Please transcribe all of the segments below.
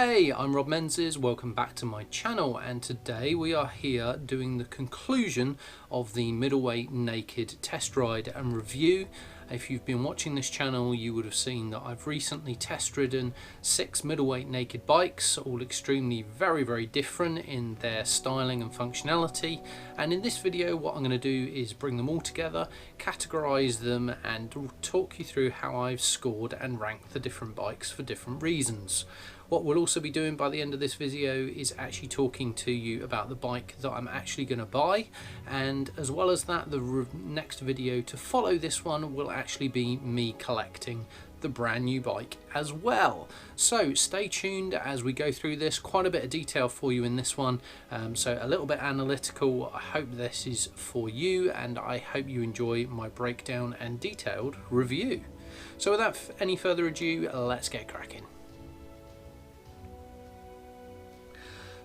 Hey, I'm Rob Menzies, welcome back to my channel, and today we are here doing the conclusion of the middleweight naked test ride and review. If you've been watching this channel, you would have seen that I've recently test ridden 6 middleweight naked bikes, all extremely very different in their styling and functionality. And in this video what I'm going to do is bring them all together, categorize them and talk you through how I've scored and ranked the different bikes for different reasons. What we'll also be doing by the end of this video is actually talking to you about the bike that I'm actually going to buy, and as well as that, the next video to follow this one will actually be me collecting the brand new bike as well. So stay tuned as we go through this. Quite a bit of detail for you in this one, so a little bit analytical. I hope this is for you and I hope you enjoy my breakdown and detailed review. So without any further ado, let's get cracking.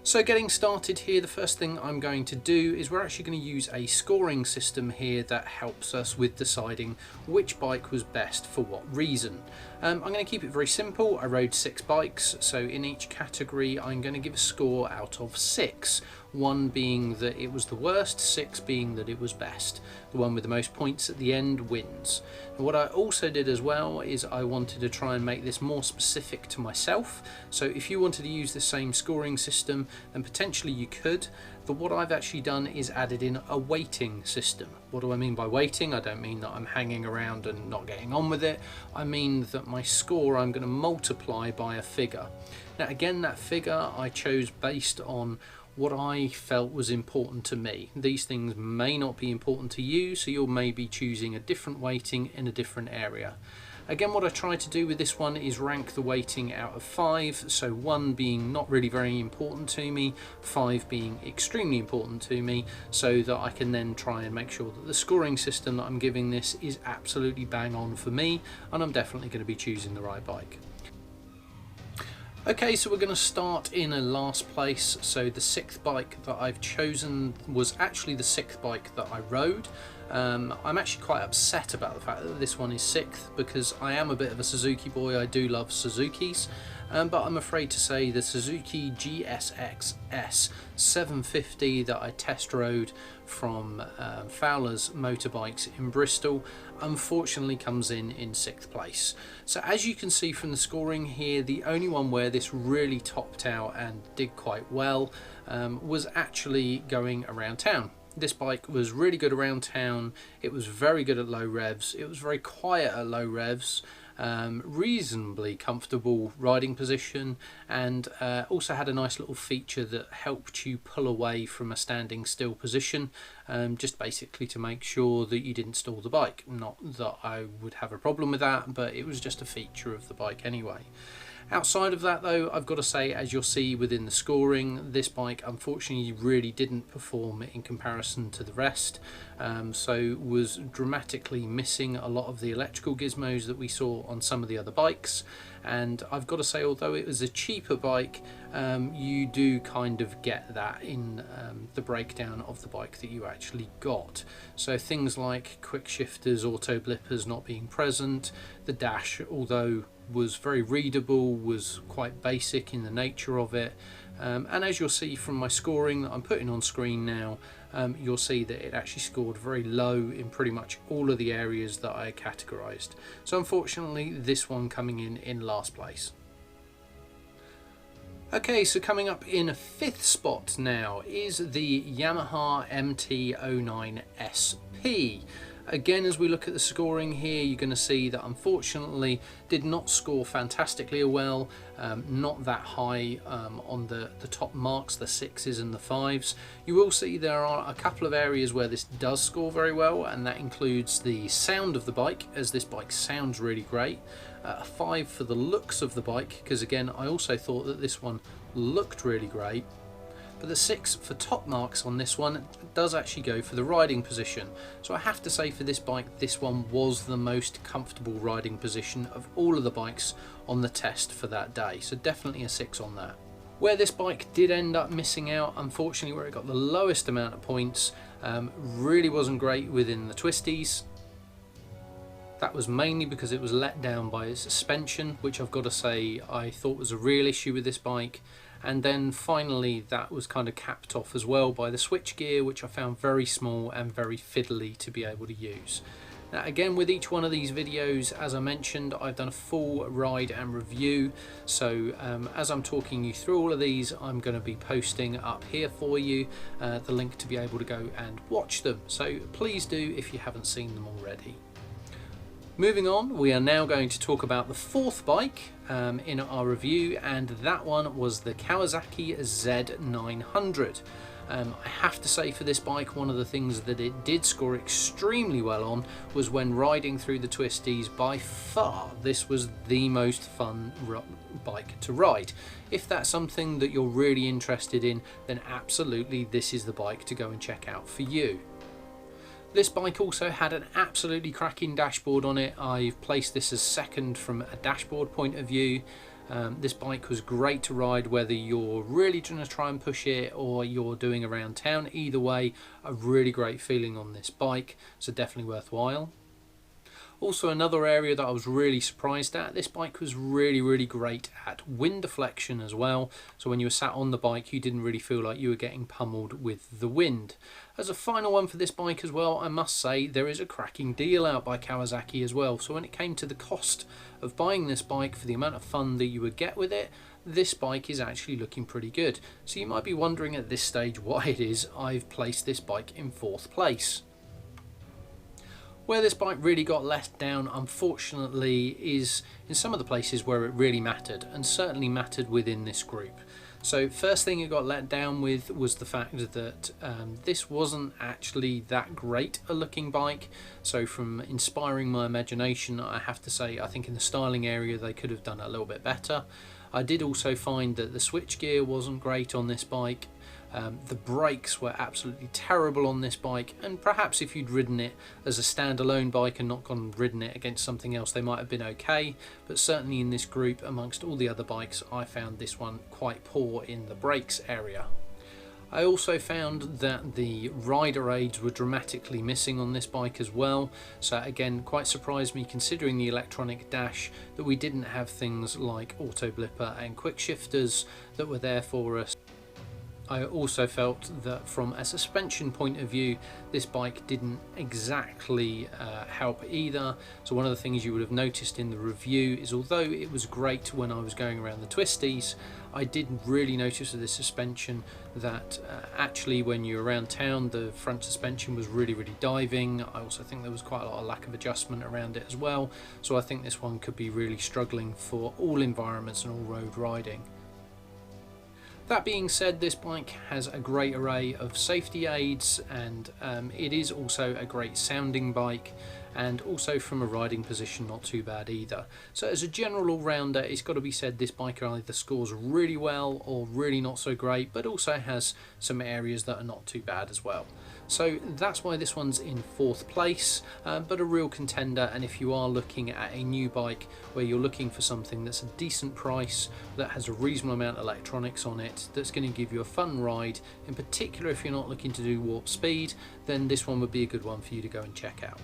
So getting started here, the first thing I'm going to do is we're actually going to use a scoring system here that helps us with deciding which bike was best for what reason. I'm going to keep it very simple. I rode 6 bikes, so in each category I'm going to give a score out of 6. 1 being that it was the worst, 6 being that it was best. The one with the most points at the end wins. And what I also did as well is I wanted to try and make this more specific to myself. So if you wanted to use the same scoring system, then potentially you could. But what I've actually done is added in a weighting system. What do I mean by weighting? I don't mean that I'm hanging around and not getting on with it. I mean that my score I'm going to multiply by a figure. Now again, that figure I chose based on what I felt was important to me. These things may not be important to you, so you'll maybe choosing a different weighting in a different area. Again, what I tried to do with this one is rank the weighting out of 5, so 1 being not really very important to me, 5 being extremely important to me, so that I can then try and make sure that the scoring system that I'm giving this is absolutely bang on for me, and I'm definitely going to be choosing the right bike. Okay, so we're going to start in a last place. So the 6th bike that I've chosen was actually the 6th bike that I rode. I'm actually quite upset about the fact that this one is 6th because I am a bit of a Suzuki boy. I do love Suzukis, but I'm afraid to say the Suzuki GSX-S 750 that I test rode from Fowler's Motorbikes in Bristol unfortunately comes in 6th place. So as you can see from the scoring here, the only one where this really topped out and did quite well was actually going around town. This bike was really good around town. It was very good at low revs. It was very quiet at low revs. Reasonably comfortable riding position, and also had a nice little feature that helped you pull away from a standing still position, just basically to make sure that you didn't stall the bike. Not that I would have a problem with that, but it was just a feature of the bike anyway. Outside of that though, I've got to say, as you'll see within the scoring, this bike unfortunately really didn't perform in comparison to the rest, so was dramatically missing a lot of the electrical gizmos that we saw on some of the other bikes. And I've got to say, although it was a cheaper bike, you do kind of get that in the breakdown of the bike that you actually got. So things like quick shifters, auto blippers not being present, the dash, although was very readable, was quite basic in the nature of it, and as you'll see from my scoring that I'm putting on screen now, you'll see that it actually scored very low in pretty much all of the areas that I categorized. So unfortunately this one coming in last place. Okay, so coming up in 5th spot now is the Yamaha MT09SP. Again, as we look at the scoring here, you're going to see that unfortunately did not score fantastically well, not that high on the top marks, the 6s and the 5s. You will see there are a couple of areas where this does score very well, and that includes the sound of the bike, as this bike sounds really great. A 5 for the looks of the bike, because again I also thought that this one looked really great. But the 6 for top marks on this one does actually go for the riding position. So I have to say, for this bike, this one was the most comfortable riding position of all of the bikes on the test for that day. So definitely a 6 on that. Where this bike did end up missing out, unfortunately, where it got the lowest amount of points, really wasn't great within the twisties. That was mainly because it was let down by its suspension, which I've got to say I thought was a real issue with this bike. And then finally that was kind of capped off as well by the switchgear, which I found very small and very fiddly to be able to use. Now again, with each one of these videos, as I mentioned, I've done a full ride and review, so as I'm talking you through all of these, I'm going to be posting up here for you the link to be able to go and watch them, so please do if you haven't seen them already. Moving on, we are now going to talk about the fourth bike in our review, and that one was the Kawasaki Z900. I have to say, for this bike, one of the things that it did score extremely well on was when riding through the twisties. By far, this was the most fun bike to ride. If that's something that you're really interested in, then absolutely this is the bike to go and check out for you. This bike also had an absolutely cracking dashboard on it. I've placed this as second from a dashboard point of view. This bike was great to ride whether you're really trying to try and push it or you're doing around town. Either way, a really great feeling on this bike, so definitely worthwhile. Also, another area that I was really surprised at, this bike was really great at wind deflection as well, so when you were sat on the bike you didn't really feel like you were getting pummeled with the wind. As a final one for this bike as well, I must say there is a cracking deal out by Kawasaki as well, so when it came to the cost of buying this bike for the amount of fun that you would get with it, this bike is actually looking pretty good. So you might be wondering at this stage why it is I've placed this bike in fourth place. Where this bike really got let down, unfortunately, is in some of the places where it really mattered, and certainly mattered within this group. So first thing it got let down with was the fact that this wasn't actually that great a looking bike. So from inspiring my imagination, I have to say I think in the styling area they could have done a little bit better. I did also find that the switchgear wasn't great on this bike. The brakes were absolutely terrible on this bike, and perhaps if you'd ridden it as a standalone bike and not gone and ridden it against something else, they might have been okay, but certainly in this group amongst all the other bikes I found this one quite poor in the brakes area. I also found that the rider aids were dramatically missing on this bike as well, so again quite surprised me considering the electronic dash that we didn't have things like auto blipper and quick shifters that were there for us. I also felt that from a suspension point of view, this bike didn't exactly help either. So one of the things you would have noticed in the review is although it was great when I was going around the twisties, I did really notice with the suspension that actually when you're around town, the front suspension was really diving. I also think there was quite a lot of lack of adjustment around it as well. So I think this one could be really struggling for all environments and all road riding. That being said, this bike has a great array of safety aids, and it is also a great sounding bike, and also from a riding position not too bad either. So as a general all-rounder, it's got to be said this bike either scores really well or really not so great, but also has some areas that are not too bad as well. So that's why this one's in fourth place, but a real contender. And if you are looking at a new bike where you're looking for something that's a decent price, that has a reasonable amount of electronics on it, that's going to give you a fun ride, in particular if you're not looking to do warp speed, then this one would be a good one for you to go and check out.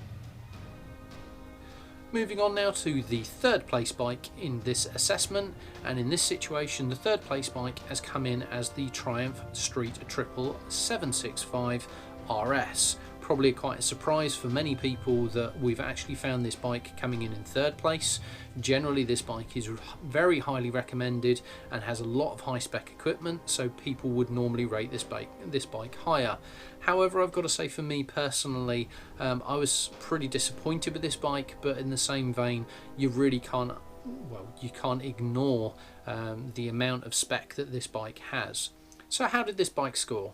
Moving on now to the third place bike in this assessment, and in this situation the third place bike has come in as the Triumph Street Tripple 765 RS. Probably quite a surprise for many people that we've actually found this bike coming in third place. Generally this bike is very highly recommended and has a lot of high spec equipment, so people would normally rate this bike higher. However, I've got to say for me personally, I was pretty disappointed with this bike, but in the same vein you really can't, well, you can't ignore the amount of spec that this bike has. So how did this bike score?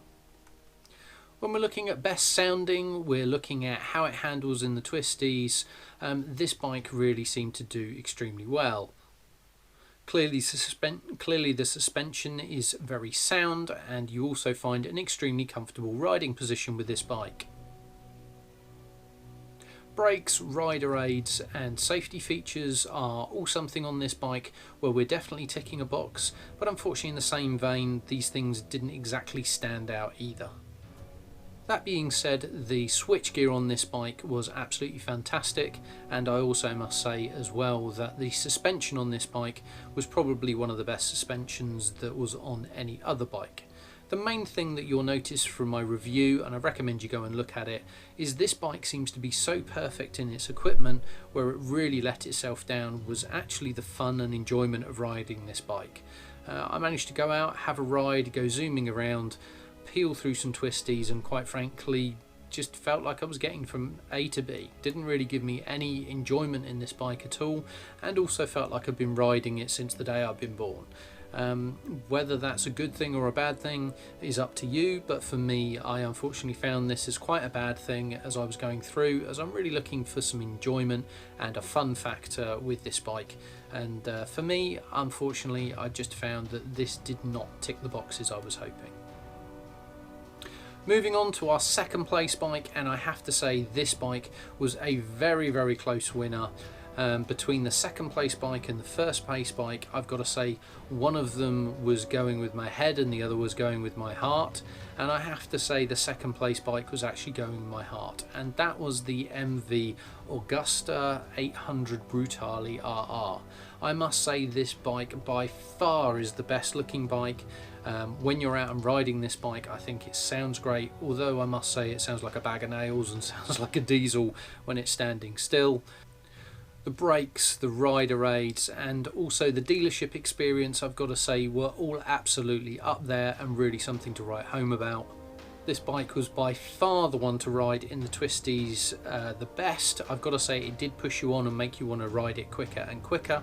When we're looking at best sounding, we're looking at how it handles in the twisties. This bike really seemed to do extremely well. Clearly the suspension is very sound, and you also find an extremely comfortable riding position with this bike. Brakes, rider aids and safety features are all something on this bike where we're definitely ticking a box, but unfortunately in the same vein these things didn't exactly stand out either. That being said, the switchgear on this bike was absolutely fantastic, and I also must say as well that the suspension on this bike was probably one of the best suspensions that was on any other bike. The main thing that you'll notice from my review, and I recommend you go and look at it, is this bike seems to be so perfect in its equipment. Where it really let itself down was actually the fun and enjoyment of riding this bike. I managed to go out, have a ride, go zooming around, peel through some twisties, and quite frankly just felt like I was getting from A to B. Didn't really give me any enjoyment in this bike at all, and also felt like I've been riding it since the day I've been born. Whether that's a good thing or a bad thing is up to you, but for me, I unfortunately found this as quite a bad thing as I was going through, as I'm really looking for some enjoyment and a fun factor with this bike. And for me, unfortunately, I just found that this did not tick the boxes I was hoping. Moving on to our second place bike, and I have to say this bike was a very close winner. Between the second place bike and the first place bike, I've got to say one of them was going with my head and the other was going with my heart, and I have to say the second place bike was actually going with my heart, and that was the MV M09SP Brutale RR. I must say this bike by far is the best looking bike. When you're out and riding this bike, I think it sounds great, although I must say it sounds like a bag of nails and sounds like a diesel when it's standing still. The brakes, the rider aids, and also the dealership experience, I've got to say, were all absolutely up there and really something to write home about. This bike was by far the one to ride in the twisties the best. I've got to say it did push you on and make you want to ride it quicker and quicker.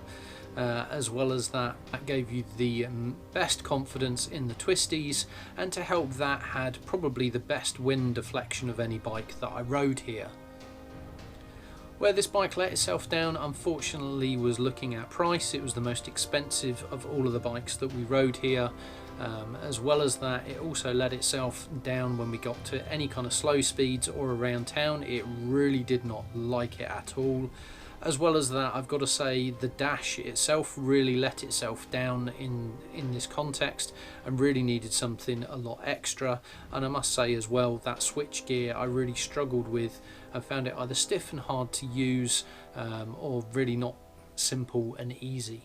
As well as that gave you the best confidence in the twisties, and to help that had probably the best wind deflection of any bike that I rode here. Where this bike let itself down, unfortunately, was looking at price. It was the most expensive of all of the bikes that we rode here. As well as that, it also let itself down when we got to any kind of slow speeds or around town. It really did not like it at all. As well as that, I've got to say the dash itself really let itself down in this context and really needed something a lot extra. And I must say as well, that switch gear I really struggled with. I found it either stiff and hard to use, or really not simple and easy.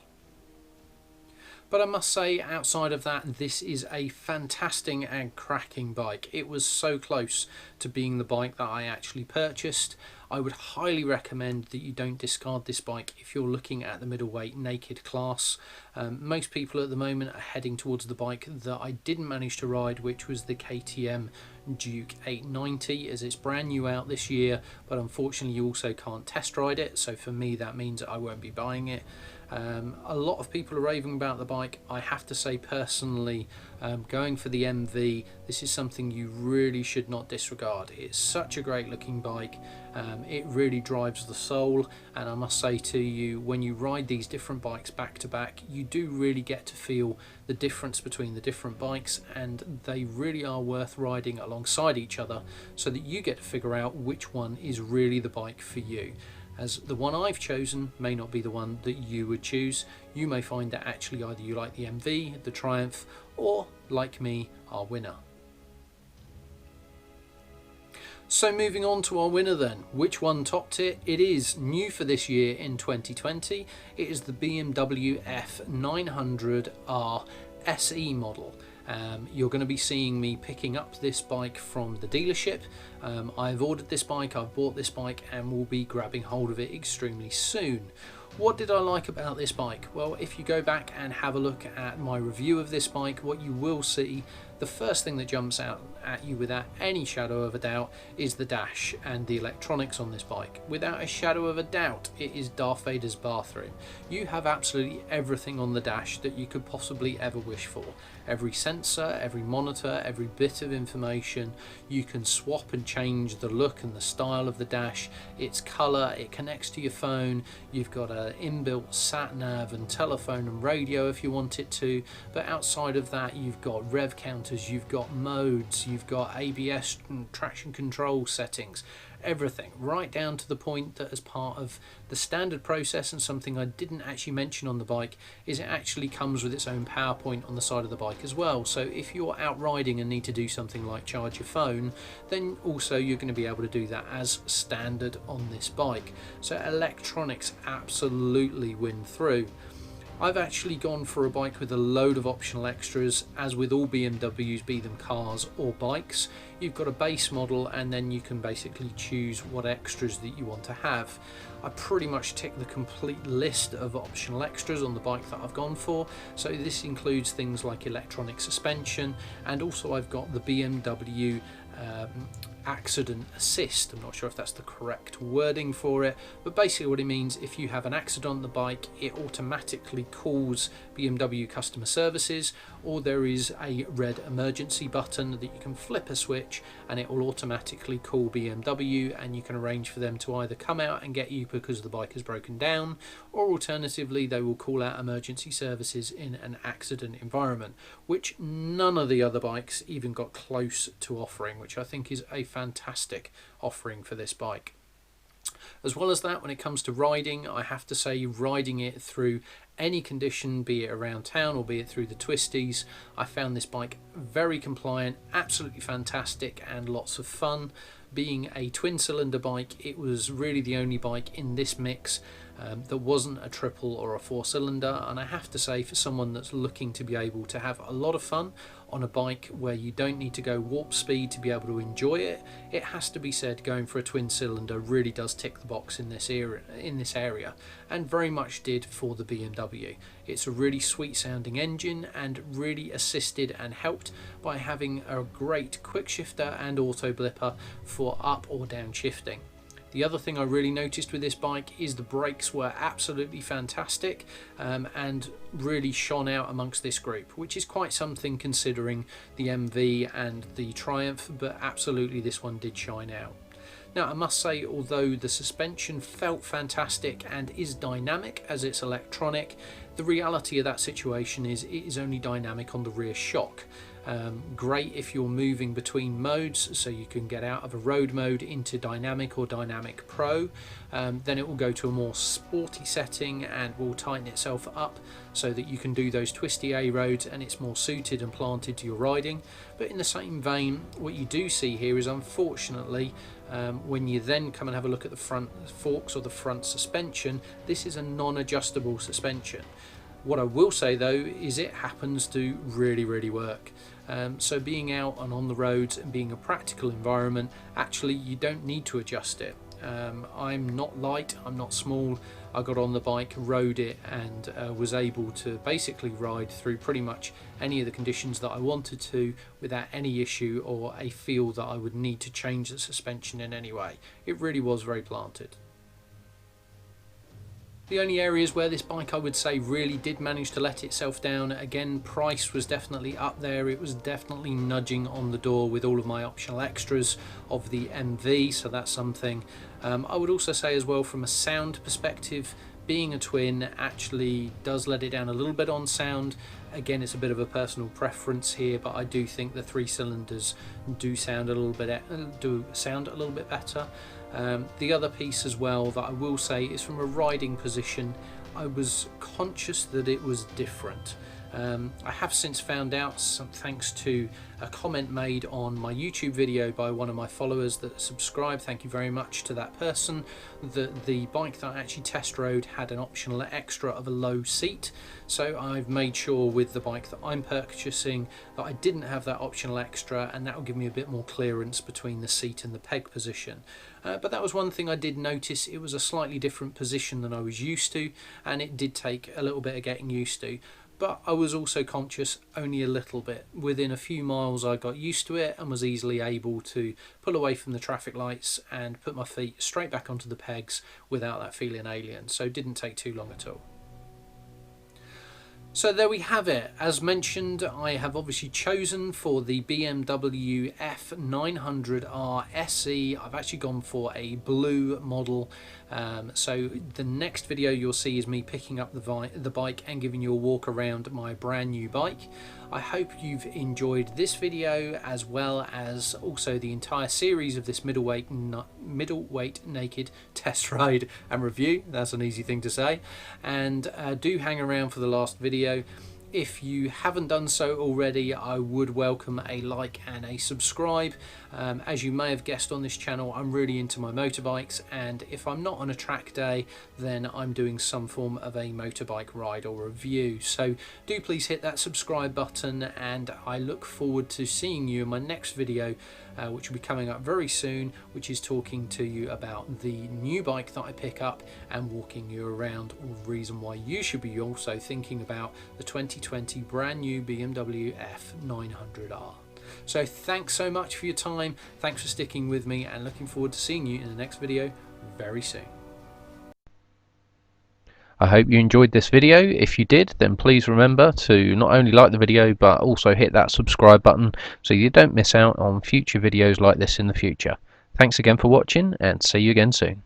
But I must say, outside of that, this is a fantastic and cracking bike. It was so close to being the bike that I actually purchased. I would highly recommend that you don't discard this bike if you're looking at the middleweight naked class. Most people at the moment are heading towards the bike that I didn't manage to ride, which was the KTM Duke 890, as it's brand new out this year, but unfortunately you also can't test ride it, so for me that means I won't be buying it. A lot of people are raving about the bike. I have to say personally, going for the MV, this is something you really should not disregard. It's such a great looking bike. It really drives the soul, and I must say to you, when you ride these different bikes back to back, you do really get to feel the difference between the different bikes, and they really are worth riding alongside each other so that you get to figure out which one is really the bike for you. As the one I've chosen may not be the one that you would choose. You may find that actually either you like the MV, the Triumph, or like me, our winner. So moving on to our winner then, which one topped it? It is new for this year in 2020. It is the BMW F900R SE model. You're going to be seeing me picking up this bike from the dealership. I've ordered this bike, I've bought this bike, and will be grabbing hold of it extremely soon. What did I like about this bike? Well, if you go back and have a look at my review of this bike, what you will see, the first thing that jumps out at you without any shadow of a doubt is the dash and the electronics on this bike. Without a shadow of a doubt, it is Darth Vader's bathroom. You have absolutely everything on the dash that you could possibly ever wish for. Every sensor, every monitor, every bit of information. You can swap and change the look and the style of the dash, its colour, it connects to your phone. You've got an inbuilt sat nav and telephone and radio if you want it to, but outside of that you've got rev counters, you've got modes, you've you've got ABS and traction control settings, everything, right down to the point that as part of the standard process, and something I didn't actually mention on the bike, is it actually comes with its own power point on the side of the bike as well. So if you're out riding and need to do something like charge your phone, then also you're going to be able to do that as standard on this bike. So electronics absolutely win through. I've actually gone for a bike with a load of optional extras. As with all BMWs, be them cars or bikes, you've got a base model and then you can basically choose what extras that you want to have. I pretty much tick the complete list of optional extras on the bike that I've gone for. So this includes things like electronic suspension, and also I've got the BMW accident assist. I'm not sure if that's the correct wording for it, but basically what it means, if you have an accident on the bike, it automatically calls BMW customer services, or there is a red emergency button that you can flip a switch and it will automatically call BMW, and you can arrange for them to either come out and get you because the bike has broken down, or alternatively they will call out emergency services in an accident environment, which none of the other bikes even got close to offering, which I think is a fantastic offering for this bike. As well as that, when it comes to riding, I have to say, riding it through any condition, be it around town or be it through the twisties, I found this bike very compliant, absolutely fantastic, and lots of fun. Being a twin cylinder bike, it was really the only bike in this mix that wasn't a triple or a 4-cylinder, and I have to say, for someone that's looking to be able to have a lot of fun on a bike where you don't need to go warp speed to be able to enjoy it, it has to be said, going for a twin cylinder really does tick the box in this area, and very much did for the BMW. It's a really sweet sounding engine, and really assisted and helped by having a great quick shifter and auto blipper for up or down shifting. The other thing I really noticed with this bike is the brakes were absolutely fantastic, and really shone out amongst this group, which is quite something considering the MV and the Triumph, but absolutely this one did shine out. Now I must say, although the suspension felt fantastic and is dynamic as it's electronic, the reality of that situation is it is only dynamic on the rear shock. Great if you're moving between modes, so you can get out of a road mode into dynamic or dynamic pro, then it will go to a more sporty setting and will tighten itself up so that you can do those twisty A roads, and it's more suited and planted to your riding. But in the same vein, what you do see here is, unfortunately, when you then come and have a look at the front forks or the front suspension, this is a non-adjustable suspension. What I will say though is it happens to really work. So being out and on the roads and being a practical environment, actually you don't need to adjust it. I'm not light, I'm not small. I got on the bike, rode it, and was able to basically ride through pretty much any of the conditions that I wanted to without any issue or a feel that I would need to change the suspension in any way. It really was very planted. The only areas where this bike I would say really did manage to let itself down, again, price was definitely up there. It was definitely nudging on the door with all of my optional extras of the MV, so that's something. I would also say as well, from a sound perspective, being a twin actually does let it down a little bit on sound. Again, it's a bit of a personal preference here, but I do think the 3 cylinders do sound a little bit better. The other piece as well that I will say is, from a riding position, I was conscious that it was different. I have since found out, thanks to a comment made on my YouTube video by one of my followers that subscribed, thank you very much to that person, that the bike that I actually test rode had an optional extra of a low seat. So I've made sure with the bike that I'm purchasing that I didn't have that optional extra, and that will give me a bit more clearance between the seat and the peg position. But that was one thing I did notice. It was a slightly different position than I was used to, and it did take a little bit of getting used to. But I was also conscious only a little bit. Within a few miles I got used to it and was easily able to pull away from the traffic lights and put my feet straight back onto the pegs without that feeling alien. So it didn't take too long at all. So there we have it. As mentioned, I have obviously chosen for the BMW F900R SE. I've actually gone for a blue model. So the next video you'll see is me picking up the bike and giving you a walk around my brand new bike. I hope you've enjoyed this video as well as also the entire series of this middleweight naked test ride and review. That's an easy thing to say. And do hang around for the last video. If you haven't done so already, I would welcome a like and a subscribe. As you may have guessed on this channel, I'm really into my motorbikes, and if I'm not on a track day, then I'm doing some form of a motorbike ride or review. So do please hit that subscribe button, and I look forward to seeing you in my next video, which will be coming up very soon, which is talking to you about the new bike that I pick up and walking you around, or the reason why you should be also thinking about the 2020 brand new BMW F900R. So thanks so much for your time, thanks for sticking with me, and looking forward to seeing you in the next video very soon. I hope you enjoyed this video. If you did, then please remember to not only like the video but also hit that subscribe button so you don't miss out on future videos like this in the future. Thanks again for watching, and see you again soon.